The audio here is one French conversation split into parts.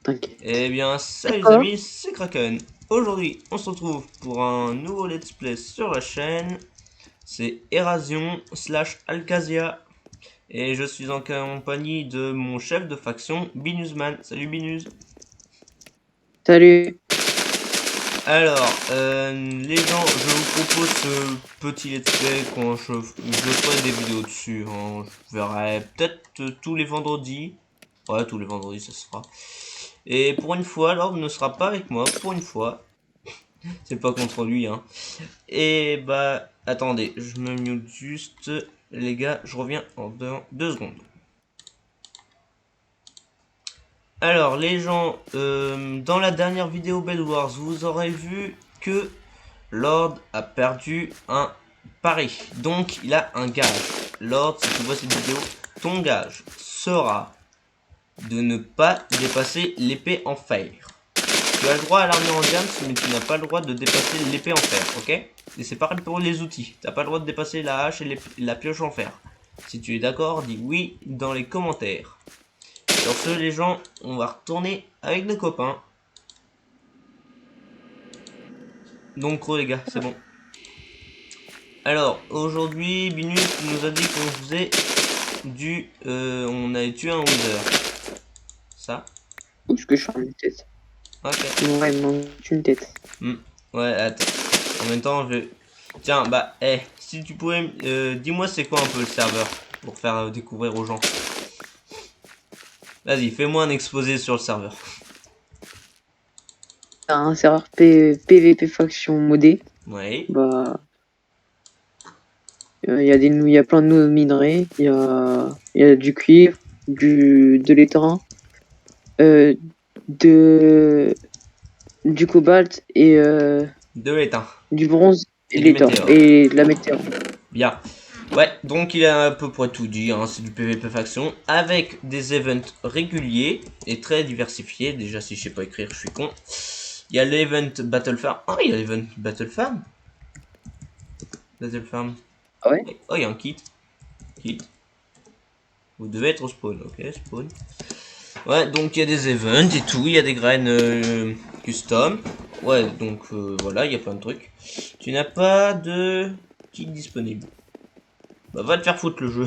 T'inquiète. Eh bien, salut les D'accord. amis, c'est Kraken. Aujourd'hui, on se retrouve pour un nouveau let's play sur la chaîne. C'est Erasion / Alcazia. Et je suis en compagnie de mon chef de faction, Binuzman. Salut Binuz. Salut. Alors, les gens, je vous propose ce petit let's play quand je ferai des vidéos dessus. Hein. Je verrai peut-être tous les vendredis. Ouais, tous les vendredis, ça se fera. Et pour une fois, Lord ne sera pas avec moi, pour une fois. C'est pas contre lui, hein. Et bah, attendez, je me mute juste. Les gars, je reviens en 2 secondes. Alors, les gens, dans la dernière vidéo Bed Wars, vous aurez vu que Lord a perdu un pari. Donc, il a un gage. Lord, si tu vois cette vidéo, ton gage sera de ne pas dépasser l'épée en fer. Tu as le droit à l'armure en diamant, mais tu n'as pas le droit de dépasser l'épée en fer, ok? Et c'est pareil pour les outils. Tu n'as pas le droit de dépasser la hache et la pioche en fer. Si tu es d'accord, dis oui dans les commentaires. Sur ce, les gens, on va retourner avec nos copains. Donc, les gars, c'est bon. Alors, aujourd'hui, Binus nous a dit qu'on faisait du... on avait tué un Wither. Ça? Est-ce que je suis en une tête? Ok. Ouais, il manque une tête. Ouais, attends. En même temps, je... Tiens, bah, si tu pouvais... dis-moi c'est quoi un peu le serveur pour faire découvrir aux gens. Vas-y, fais-moi un exposé sur le serveur. T'as un serveur PVP faction modé. Oui. Bah, il y a plein de minerais. Il y a du cuivre, de l'étain, euh, du cobalt et De l'étain. du bronze et Et de du l'étain météore. et de la météore. Bien. Ouais, donc il a à peu près tout dit, hein, c'est du PvP faction, avec des events réguliers et très diversifiés. Déjà, si je sais pas écrire, je suis con. Il y a l'event Battle Farm. Ah, il y a l'event Battle Farm. Battle Farm. Ah ouais? Oh, il y a un kit. Kit. Vous devez être au spawn. Ok, spawn. Ouais, donc il y a des events et tout, il y a des graines custom. Ouais, donc voilà, il y a plein de trucs. Tu n'as pas de kit disponible. Bah va te faire foutre le jeu.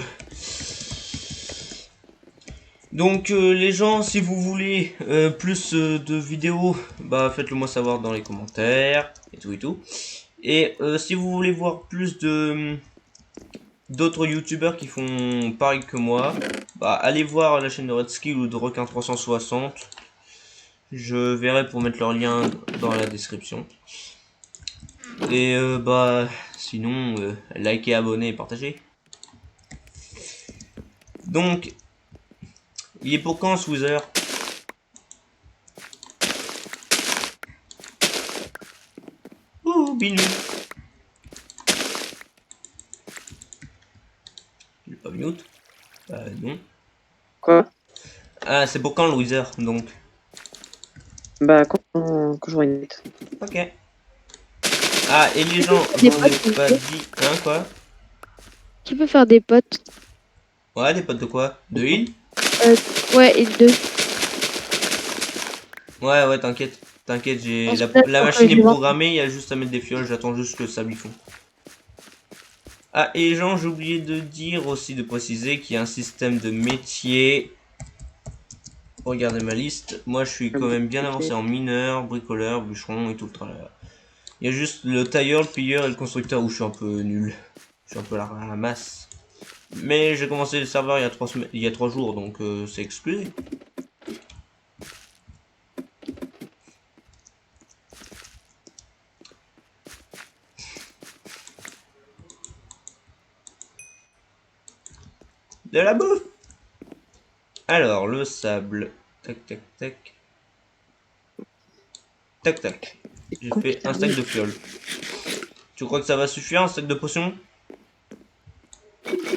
Donc les gens, si vous voulez plus de vidéos, bah faites-le moi savoir dans les commentaires et tout et tout. Et si vous voulez voir plus de d'autres youtubeurs qui font pareil que moi, bah allez voir la chaîne de Redskill ou de Requin 360. Je verrai pour mettre leur lien dans la description. Et bah sinon likez, abonnez et partagez. Donc il est pour quand ce Wither? Ouh Binu. Il est pas mute? Non. Quoi? Ah c'est pour quand le Wither donc? Bah, quand j'aurai une tête. Ok. Ah et les gens, je Des vous ai potes, pas dit, hein quoi? qui peut faire des potes? Ouais des potes de quoi? De heal? Ouais, et deux. Ouais t'inquiète. T'inquiète, On se la place pour que machine je est les vois. programmée, il y a juste à mettre des fioles, j'attends juste que ça lui fond. Ah, et les gens, j'ai oublié de dire aussi, de préciser qu'il y a un système de métier. Regardez ma liste. Moi, je suis quand même bien avancé en mineur, bricoleur, bûcheron et tout le tralala. Il y a juste le tailleur, le pilleur et le constructeur où je suis un peu nul. Je suis un peu à la masse. Mais j'ai commencé le serveur il y a 3 jours, donc c'est excusé. De la bouffe. Alors, le sable. Tac, tac, tac. Tac, tac. J'ai fait un stack de fioles. Tu crois que ça va suffire, un stack de potions?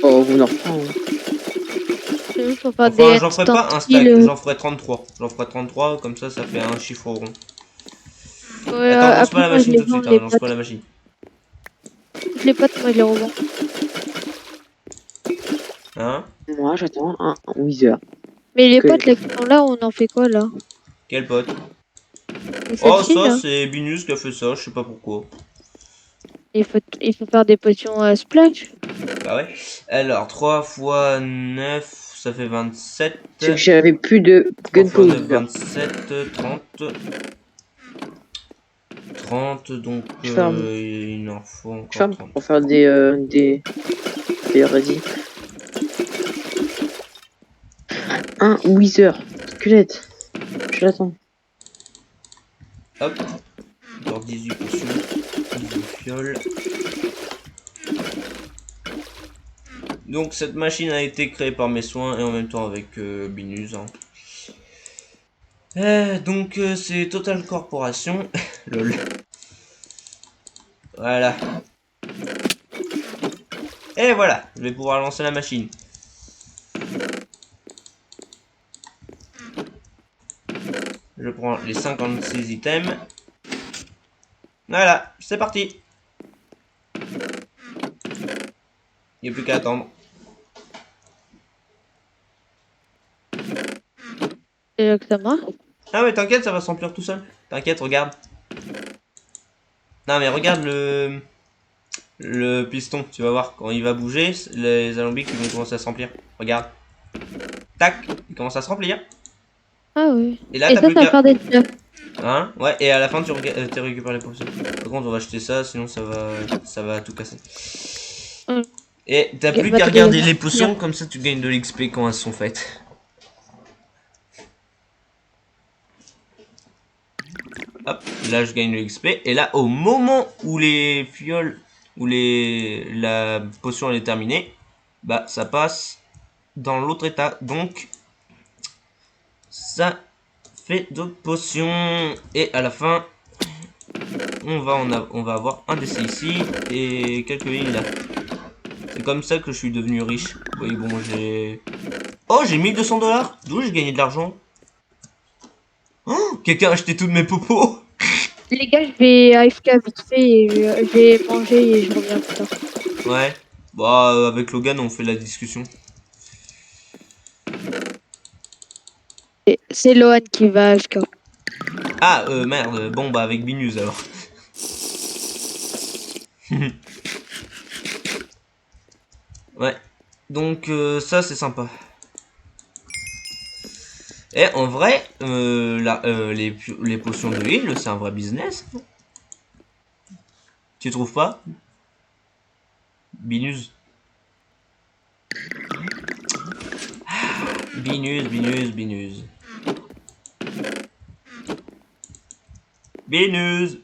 Oh, vous n'en reprend. Pour faire Enfin, des j'en ferai instant pas un stack, kill. j'en ferai 33. J'en ferai 33, comme ça fait un chiffre rond. Ouais, Attends, lance pas après, la moi, je machine les tout de vends, suite, hein, les lance pas potes. la machine. Les potes, moi, je les revends. Hein? Moi, j'attends un Wither. Mais les Que- potes, là, qui sont là, on en fait quoi, là? Quel pote? Et Oh, celle-ci, ça, là, c'est Binus qui a fait ça, je sais pas pourquoi. il faut faire des potions à splash. Bah ouais. Alors, 3 fois 9, ça fait 27. C'est que j'avais plus de 3 fois 9, gunpowder. 27, 30. 30, donc Je ferme. il en faut Je encore ferme 30. pour faire des ready. Un Wither. Squelette. Je l'attends. Hop, encore 18 potions, 18 fioles. Donc cette machine a été créée par mes soins et en même temps avec Binus. Hein. Donc c'est Total Corporation. Lol. Voilà. Et voilà, je vais pouvoir lancer la machine. Je prends les 56 items. Voilà, c'est parti. Il n'y a plus qu'à attendre. C'est là que ça marche. Ah mais t'inquiète, ça va se remplir tout seul. T'inquiète, regarde. Non mais regarde le piston, tu vas voir. Quand il va bouger, les alambics ils vont commencer à se remplir. Regarde. Tac, il commence à se remplir. Ah oui. Et là Et t'as ça, plus ça va qu'à... faire des stuff. Hein? Ouais, et à la fin tu récupères les potions. Par contre on va acheter ça, sinon ça va tout casser. Hum, Et t'as ok, plus bah, qu'à t'as regarder les bien. potions, comme ça tu gagnes de l'XP quand elles sont faites. Hop, là je gagne le XP. Et là, au moment où les fioles, où la potion elle est terminée, bah ça passe dans l'autre état. Donc, ça fait d'autres potions. Et à la fin, on va avoir un décès ici et quelques lignes là. C'est comme ça que je suis devenu riche. Oui, bon, j'ai... Oh, j'ai 1200 $. D'où j'ai gagné de l'argent? Oh, quelqu'un a acheté toutes mes popos. Les gars, je vais AFK vite fait et je vais manger et je reviens plus tard. Ouais. Bah, avec Logan, on fait la discussion. C'est Lohan qui va AFK. Ah, merde. Bon, bah, avec Binus alors. Ouais. Donc, ça, c'est sympa. Et en vrai, les potions de heal, c'est un vrai business. Tu trouves pas? Binus. Binus, Binus, Binus. Binus.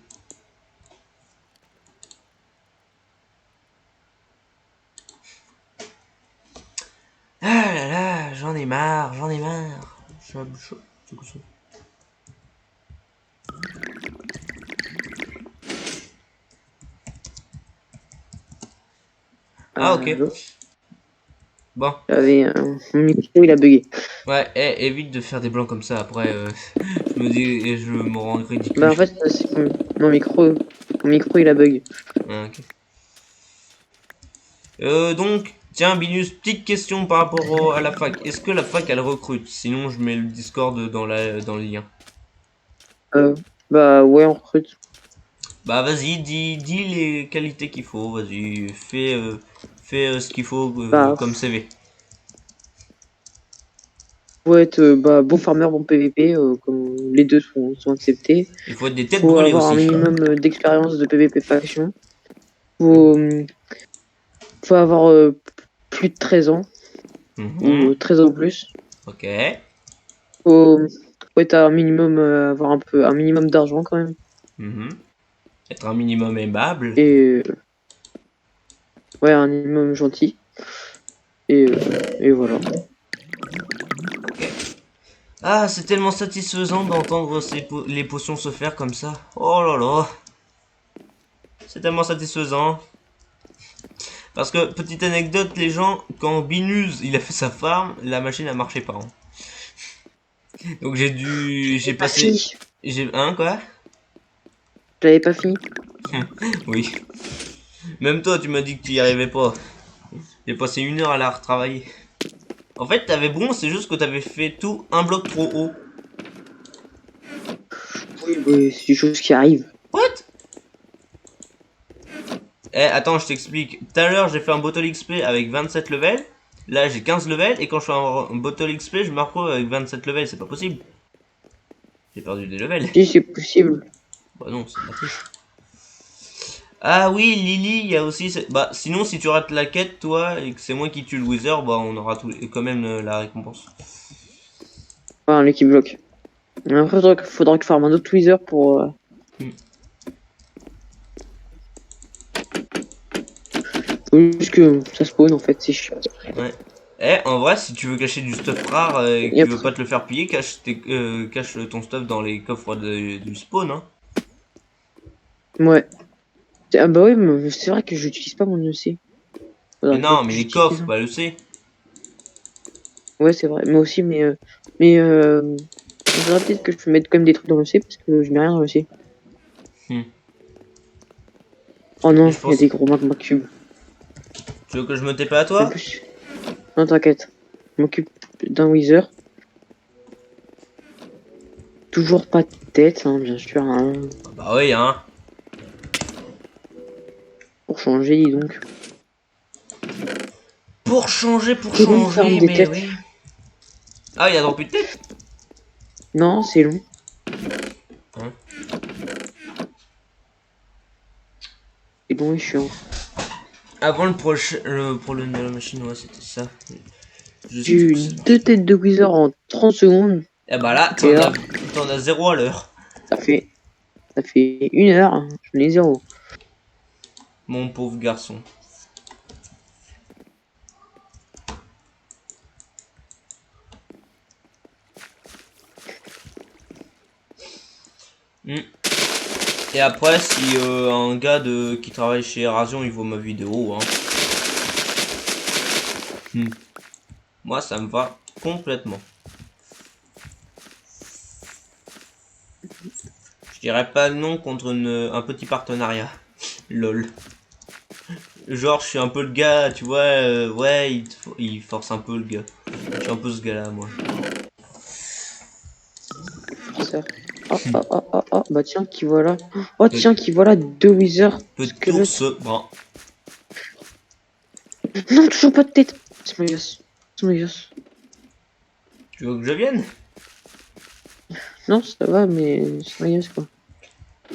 Ah là là, j'en ai marre, j'en ai marre. C'est quoi ça? Ah, ok. Allô. Bon. J'avais mon micro, il a bugué. Ouais, évite de faire des blancs comme ça. Après, je me dis, et je me rends ridicule. Bah en fait, c'est que mon micro, il a bug. Ah, ok. Donc, tiens, Binus, petite question par rapport à la fac. Est-ce que la fac elle recrute? Sinon, je mets le Discord dans le lien. Bah ouais, on recrute. Bah, vas-y, dis les qualités qu'il faut. Vas-y, fais ce qu'il faut Bah comme CV. faut être bah, bon farmer, bon PVP, comme les deux sont acceptés. Il faut être des têtes Faut brûlées avoir un aussi. minimum d'expérience de PVP faction. Faut, faut avoir plus de 13 ans Mhm. ou 13 ans ou plus. Ok. Faut être à un minimum, avoir un minimum d'argent quand même. Mhm. Être un minimum aimable. Et ouais, un minimum gentil. Et voilà. Ah, c'est tellement satisfaisant d'entendre les potions se faire comme ça. Oh là là. C'est tellement satisfaisant. Parce que, petite anecdote, les gens, quand Binus il a fait sa farm, la machine a marché pas. Hein. Donc j'ai Pas passé, fini. hein quoi? J'avais pas fini. Oui. Même toi, tu m'as dit que tu y arrivais pas. J'ai passé 1 heure à la retravailler. En fait, t'avais bon, c'est juste que t'avais fait tout un bloc trop haut. Oui, oui, c'est des choses qui arrivent. What? Eh, attends, je t'explique. Tout à l'heure, j'ai fait un bottle XP avec 27 levels. Là, j'ai 15 levels. Et quand je fais un bottle XP, je me retrouve avec 27 levels. C'est pas possible. J'ai perdu des levels. Si, c'est possible. Bah non, c'est pas triste. Ah oui, Lily, il y a aussi... Bah, sinon, si tu rates la quête, toi, et que c'est moi qui tue le Wither, bah, on aura quand même la récompense. Enfin, l'équipe bloc. Après, faudra que farme un autre Wither pour... Hmm. Faut juste que ça spawn, en fait, c'est chiant. Ouais. Eh, en vrai, si tu veux cacher du stuff rare et que Et tu veux après- pas te le faire piller, cache ton stuff dans les coffres du spawn, hein. Ouais. Ah bah oui, mais c'est vrai que j'utilise pas mon EC. Mais Faudrait non, que mais les j'utilise coffres, un. bah, le sais. Ouais, c'est vrai. Moi aussi, il faudrait peut-être que je mette quand même des trucs dans le C parce que je mets rien dans le C. Hmm. Oh Mais non, je il y a pense... des gros magma cubes. Tu veux que je me tape à En toi? plus, non, t'inquiète. Je m'occupe d'un Wither. Toujours pas de tête, hein, bien sûr. Hein. Ah bah oui, hein. Pour changer, dis donc. Pour C'est long de farm changer, des mais têtes. oui. Ah, il y a dans plus de tête? Non, c'est long. Hein. C'est long et chiant. Avant le prochain... Le problème de la machine, ouais, c'était ça. J'ai eu deux têtes de Wither en 30 secondes. Et bah là, Et là, t'en as 0 à l'heure. ça fait, ça fait 1 heure. Hein. Je l'ai 0. Mon pauvre garçon. Hmm. Et après, si un gars qui travaille chez Erasion, il voit ma vidéo, hein. Moi, ça me va complètement. Je dirais pas non contre un petit partenariat. Lol. Genre, je suis un peu le gars, tu vois, ouais, il force un peu le gars. Je suis un peu ce gars-là, moi. Forceur. Oh, oh, oh, oh, oh, bah tiens, qui voilà. Oh, Pe- tiens, qui voilà deux Wither Petit squelettes. ours brun. Non, toujours pas de tête. C'est mon gosse. C'est mon gosse. Tu veux que je vienne? Non, ça va, mais c'est mon gosse, quoi.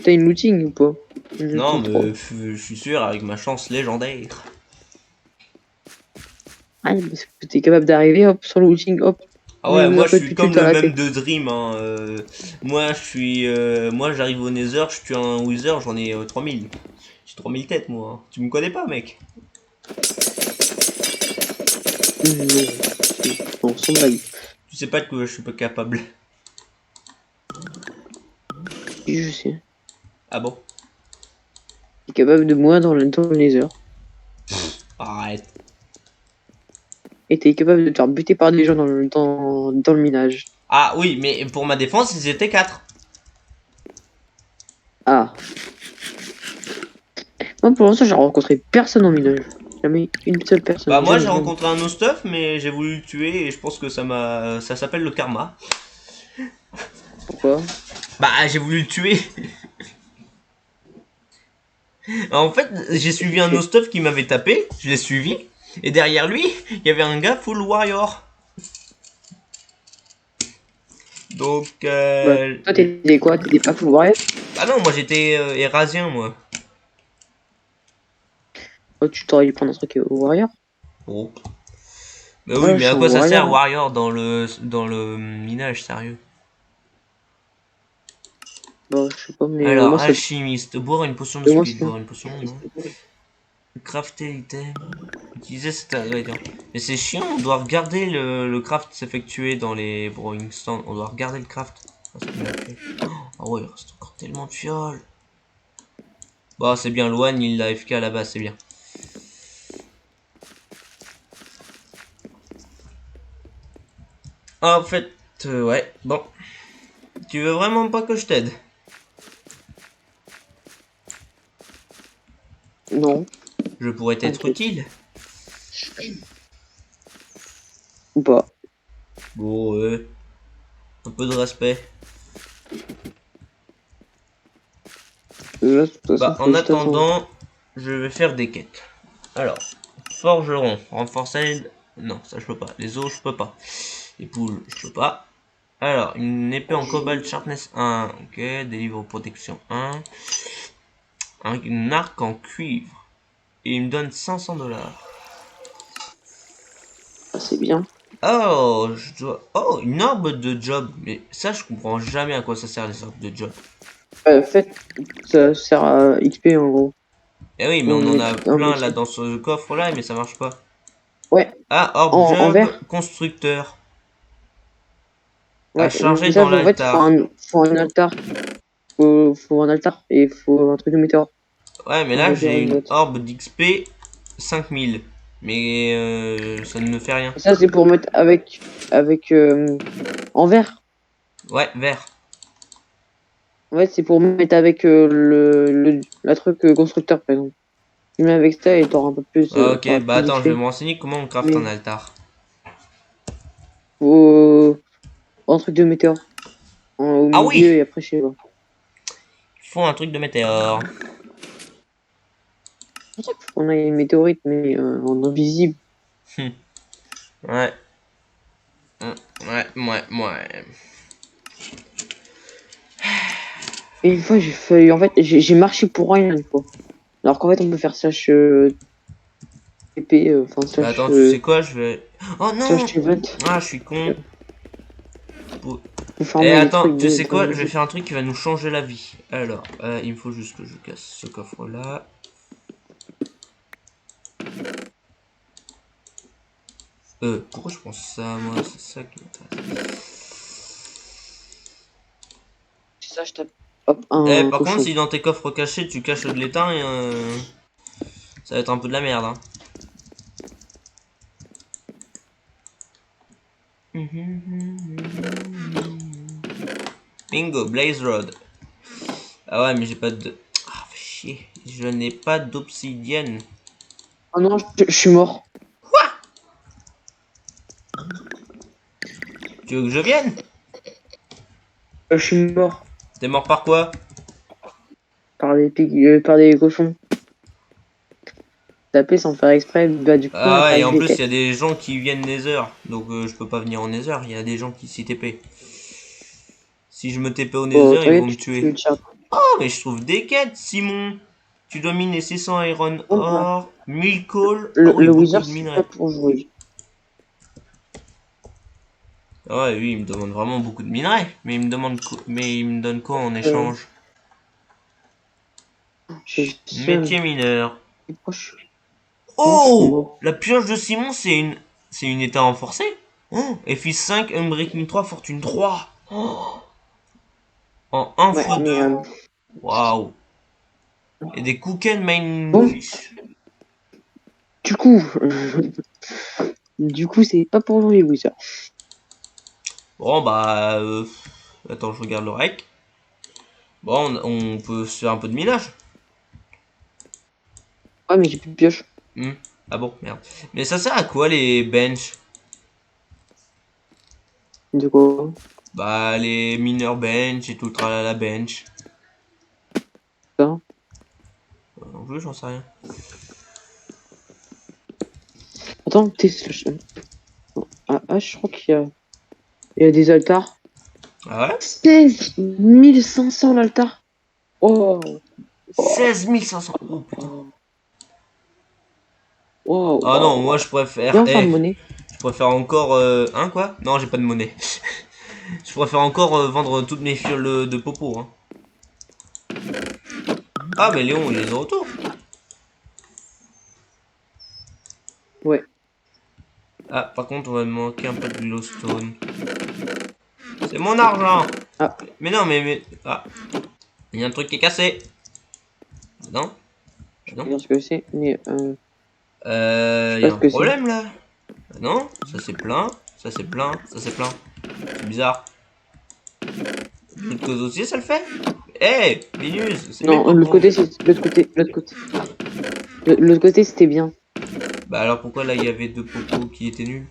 T'as une looting ou pas? Je Non, compte trop. mais je suis sûr, avec ma chance légendaire. Ah, parce que t'es capable d'arriver, hop, sur le looting, hop. Ah ouais, moi je Après, suis tu comme t'as le la même tête. de Dream, hein. Moi j'arrive au Nether, je tue un Wither, j'en ai 3000. J'ai 3000 têtes, moi, hein. Tu me connais pas, mec? Non, non, sans blague. Tu sais pas que je suis pas capable. Si, je sais. Ah bon? T'es capable de moi dans le Nether. Arrête. Et t'es capable de te faire buter par des gens dans le minage. Ah oui, mais pour ma défense, ils étaient 4. Ah. Moi, pour l'instant, j'ai rencontré personne en minage. Jamais une seule Bah personne. moi Jamais, j'ai jamais. rencontré un no stuff, mais j'ai voulu le tuer et je pense que ça s'appelle le karma. Pourquoi? Bah j'ai voulu le tuer. En fait, j'ai suivi un no stuff qui m'avait tapé, je l'ai suivi, et derrière lui, il y avait un gars full warrior. Donc, Bah, toi, t'étais quoi? T'étais pas full warrior? ah non, moi j'étais Erasien, moi. Oh, tu t'aurais dû prendre un truc au warrior? Oh. Bah oui, Ouais, mais je à suis un quoi ça warrior. sert Hein. warrior dans le minage, sérieux? Bah, je sais pas, mais Alors, moi, ça. alchimiste, boire une potion de Mais moi, speed, ça. boire une potion, non? Crafter l'item, utiliser cet ingrédient. Mais c'est chiant, on doit regarder le craft s'effectuer dans les brewing stands. On doit regarder le craft. Ah ouais, il reste encore tellement de fioles. Bon, c'est bien, Loan, il a FK à la base, c'est bien. Ah, en fait, ouais, bon. Tu veux vraiment pas que je t'aide? Non, Je pourrais t'être t'inquiète. utile. Ou pas. Bon, un peu de respect. Là, de toute façon, Bah, faut en juste attendre. attendant, je vais faire des quêtes. Alors, forgeron, renforcer. Non, ça je peux pas. Les os, je peux pas. Les poules, je peux pas. Alors, une épée en cobalt sharpness 1. Ok, délivre protection 1. Un arc en cuivre. Et il me donne 500 $. Ah, c'est bien. Oh, je dois... Oh, une orbe de job. Mais ça, je comprends jamais à quoi ça sert les orbes de job. En fait, ça sert à XP en gros. Eh oui, mais on On en met a un plein là métier. dans ce coffre là, mais ça marche pas. Ouais, Ah, orbe en job vert. constructeur. À Ouais, charger mais ça, dans en fait, l'altar. faut un altar. Faut un altar et il faut un truc de météore. Ouais, mais Un là j'ai météore, une une boîte. orbe d'XP 5000. Mais ça ne me fait rien. Et ça, c'est pour mettre avec en vert. Ouais, vert. Ouais, c'est pour mettre avec la truc constructeur, par exemple. Tu mets avec ça et t'auras un peu plus, Ah, ok, t'auras bah plus attends, je vais d'XP. me renseigner comment on craft un Mais altar. faut un truc de météore. Au Ah milieu oui! et après, je sais pas. Il faut un truc de météore. C'est pour ça qu'il faut qu'on ait une météorite, mais en invisible. Hum, Ouais. Ouais. Et une fois, j'ai fait, en fait, j'ai marché pour rien une fois. Alors qu'en fait, on peut faire slash TP, enfin Bah attends, tu sais quoi, je vais... Oh non! slash event Ah, je suis con. Pour- pour Eh farmer les attends, trucs tu sais dans quoi, le je vais jeu. faire un truc qui va nous changer la vie. Alors, il me faut juste que je casse ce coffre là. Pourquoi je pense ça, moi? C'est ça qui m'intéresse. Ça, je tape hop, Eh, un par contre, cochon. si dans tes coffres cachés, tu caches de l'étain, ça va être un peu de la merde, hein. Bingo, Blaze Rod. Ah ouais, mais j'ai pas de... Ah, fais chier. Je n'ai pas d'obsidienne. Oh non, je suis mort. Tu veux que je vienne? Je suis mort T'es mort par quoi? par des cochons. Taper sans faire exprès, bah du coup, on est Ah ouais, et en arrivé plus, il y a tête. des gens qui viennent Nether. Donc je peux pas venir en Nether. Il y a des gens qui s'y TP. Si je me TP au Oh, Nether, ils vont t'inquiète, me tu tuer. me tiens. Oh, mais je trouve des quêtes, Simon. Tu dois miner 600 iron Bon, bah, ore, 1000 coal. Ah oui, le beaucoup wizard, de c'est pas minerais. pour jouer. Ah ouais, oui, il me demande vraiment beaucoup de minerais. Mais il me demande mais il me donne quoi en Euh, échange? j'ai ça. Métier mineur. C'est proche. Non, je suis Oh! mort. La pioche de Simon, c'est une état renforcée. Oh! FX 5, Unbreaking 3, Fortune 3. Oh! En 1 Ouais, x mais 2. Waouh! Et des Cooken Mine bon, Fish. du coup, c'est pas pour jouer, wizard. Bon, bah. Attends, je regarde le rec. Bon, on peut se faire un peu de minage. Ouais, mais j'ai plus de pioche. Hmm. Ah bon, merde. Mais ça sert à quoi les bench? De quoi? Bah, les mineurs bench et tout le tralala bench. Ça. Non plus, j'en sais rien. Attends, t'es slash. Je crois il y a des altars. Ah ouais? 16 500 l'altar. Oh, oh, 16 500. Oh putain. oh, wow, Ah wow, non, moi wow. je préfère. Viens, on fait Eh, de monnaie. je préfère encore. Hein quoi? Non, j'ai pas de monnaie. Je préfère encore vendre toutes mes fioles de popo. Hein. Ah, mais Léon, il est de retour. Ouais. Ah, par contre, on va me manquer un peu de glowstone. C'est mon argent! Ah, Mais non, mais. Ah, il y a un truc qui est cassé. Non? je Non? vais dire ce que c'est, mais je sais Il y pas a ce un que c'est. problème là? Ah non? Ça c'est plein. Ça c'est plein. Ça c'est plein. C'est bizarre. De l'autre côté aussi, ça le fait? Eh, Minus, c'est mes Non, l'autre popos. côté, c'est l'autre côté, l'autre côté. L'autre côté, c'était bien. Bah alors pourquoi là il y avait deux popos qui étaient nuls?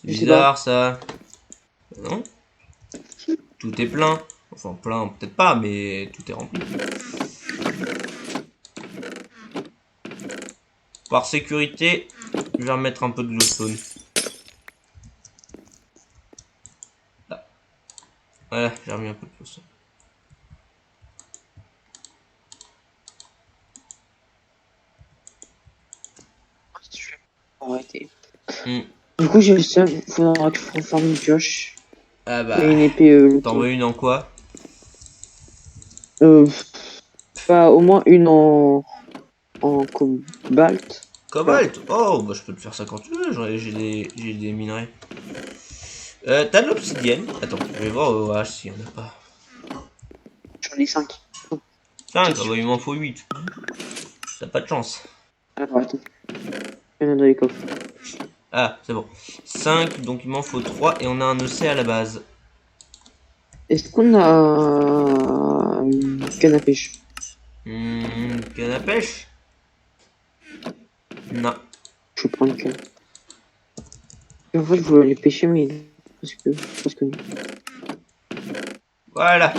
C'est Je sais pas. bizarre ça. Non? Tout est plein. Enfin, plein, peut-être pas, mais tout est rempli. Par sécurité, je vais remettre un peu de glowstone. Là. Voilà, j'ai remis un peu de glowstone. Arrêtez. Hmm. Du coup, j'ai le seum. Faudra que je reforme une pioche Ah bah, et une épée. t'en veux une en quoi? Euh, Pas au moins une en cobalt. Là. Cobalt? Oh, bah je peux te faire ça quand tu veux, j'ai des minerais. T'as de l'obsidienne? Attends, je vais voir au H s'il y en a pas. J'en ai 5. 5, ah bah il m'en faut 8. T'as pas de chance. Alors, attends. Il y en a dans les coffres. Ah, c'est bon. 5, donc il m'en faut 3 et on a un EC à la base. Est-ce qu'on a une canne à pêche? Canne à pêche? Non. Je vais prendre une canne. Et en fait, je voulais aller pêcher, mais parce que non. Voilà.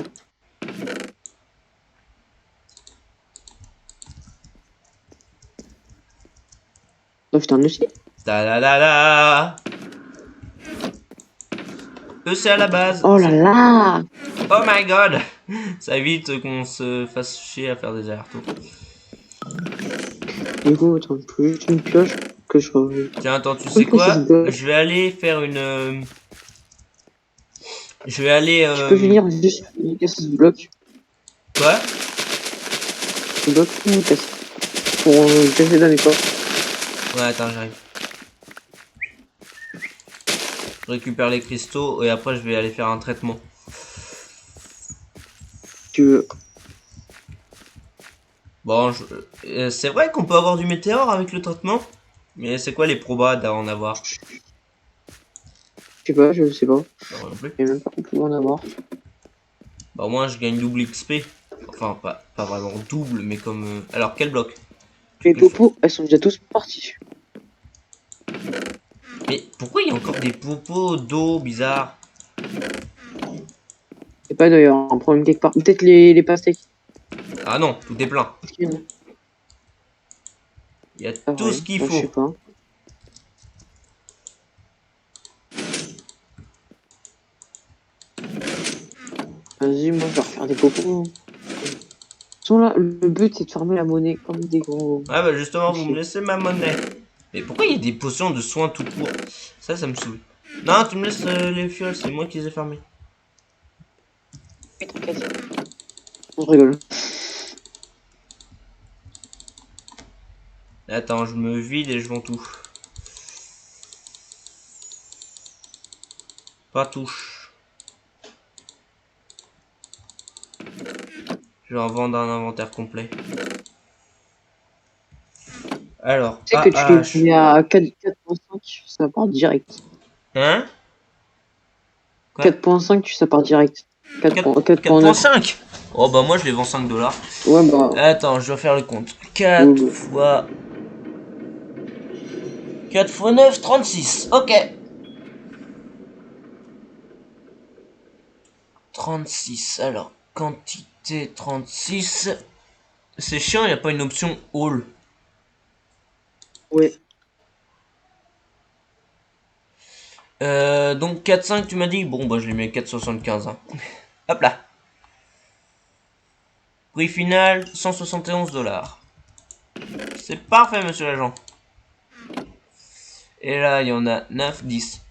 Donc, c'était un aussi. Ta la la la. EC à la base. Oh là là! Oh my god. Ça évite qu'on se fasse chier à faire des allers-retours. Du coup, attends, plus juste une pioche que je reviens. Tiens, attends, tu Pourquoi sais il précise quoi? bloc? Je vais aller faire une... Je vais aller... Tu peux venir juste casser ce bloc? Quoi? Ce bloc ou casser? Pour casser dans les coffres. Ouais, attends, j'arrive. Je récupère les cristaux et après je vais aller faire un traitement. Si tu veux. Bon, c'est vrai qu'on peut avoir du météore avec le traitement? Mais c'est quoi les probas d'en avoir? Je sais pas. Bah, moi non plus. Il y a même pas qu'on peut en avoir. Bah, au moins je gagne double XP. Enfin, pas vraiment double, mais comme... Alors, quel bloc? Les Parce que popos, elles sont déjà tous parties. Mais pourquoi il y a encore des popos d'eau bizarres? C'est pas d'ailleurs un problème quelque part. Peut-être les pastèques. Ah non, tout est plein. Il y en a. Il y a Ah tout ouais, ce qu'il bah, je sais faut. pas. Vas-y, moi je vais refaire des popos. Sont là, le but c'est de farmer la monnaie comme des gros Ah bah justement, vous me chiens. laissez ma monnaie. Mais pourquoi il y a des potions de soins tout court? Ça me saoule. Non, tu me laisses les fioles, c'est moi qui les ai fermées. Oui, t'inquiète. On rigole. Attends, je me vide et je vends tout. Pas touche. Je vais en vendre un inventaire complet. Alors, Tu sais que tu AH. les mets à 4.5, ça part direct. Hein? Quoi? 4.5, ça part direct. 4.9. 4.5. Oh bah moi je les vends 5 $. Ouais, bah. Attends, je dois faire le compte. Ouais, 4 ouais. fois... 4 fois 9, 36. Ok. 36. Alors, quantité 36. C'est chiant, il n'y a pas une option all. Ouais. Donc 4,5 tu m'as dit. Bon bah je les mets 4,75. Hein. Hop là. Prix final 171 $. C'est parfait monsieur l'agent. Et là il y en a 9, 10.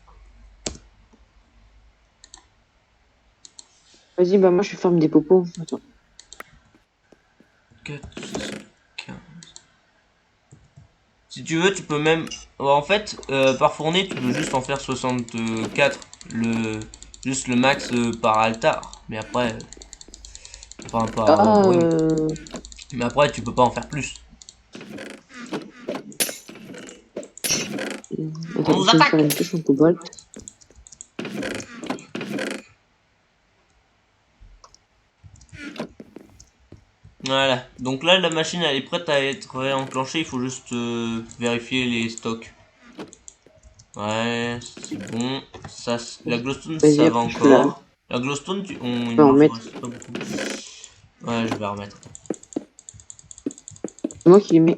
Vas-y, bah moi je ferme des popos. Attends. 4,75. Si tu veux tu peux même... En fait par fournée tu peux juste en faire 64. Juste le max par altar. Mais après... Enfin par Ah, ring. Mais après tu peux pas en faire plus. On attends, nous je vais me faire attaque. une pioche en cobalt. Voilà, donc là la machine elle est prête à être réenclenchée, il faut juste vérifier les stocks. Ouais, c'est bon. Ça, la glowstone Vas-y, ça va après je fais la. encore. La glowstone, il peux en m'en mettre. reste pas beaucoup. Ouais, je vais remettre. C'est moi qui les mets.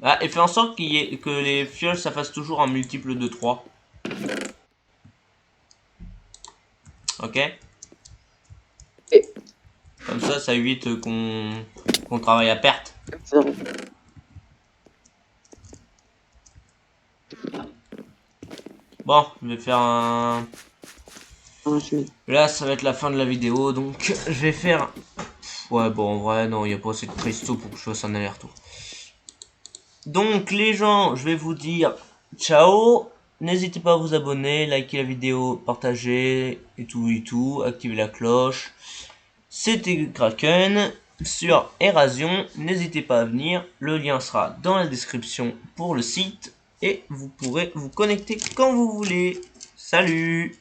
Ah, et fais en sorte que les fioles, ça fasse toujours un multiple de 3. Ok? Et- Comme ça évite qu'on travaille à perte. Bon, je vais faire un... Ah, je mets. Là, ça va être la fin de la vidéo, donc je vais faire... Ouais, bon, en vrai, non, il n'y a pas assez de cristaux pour que je fasse un aller-retour. Donc, les gens, je vais vous dire ciao. N'hésitez pas à vous abonner, liker la vidéo, partager, et tout, activer la cloche. C'était Kraken sur Erasion. N'hésitez pas à venir, le lien sera dans la description pour le site. Et vous pourrez vous connecter quand vous voulez. Salut!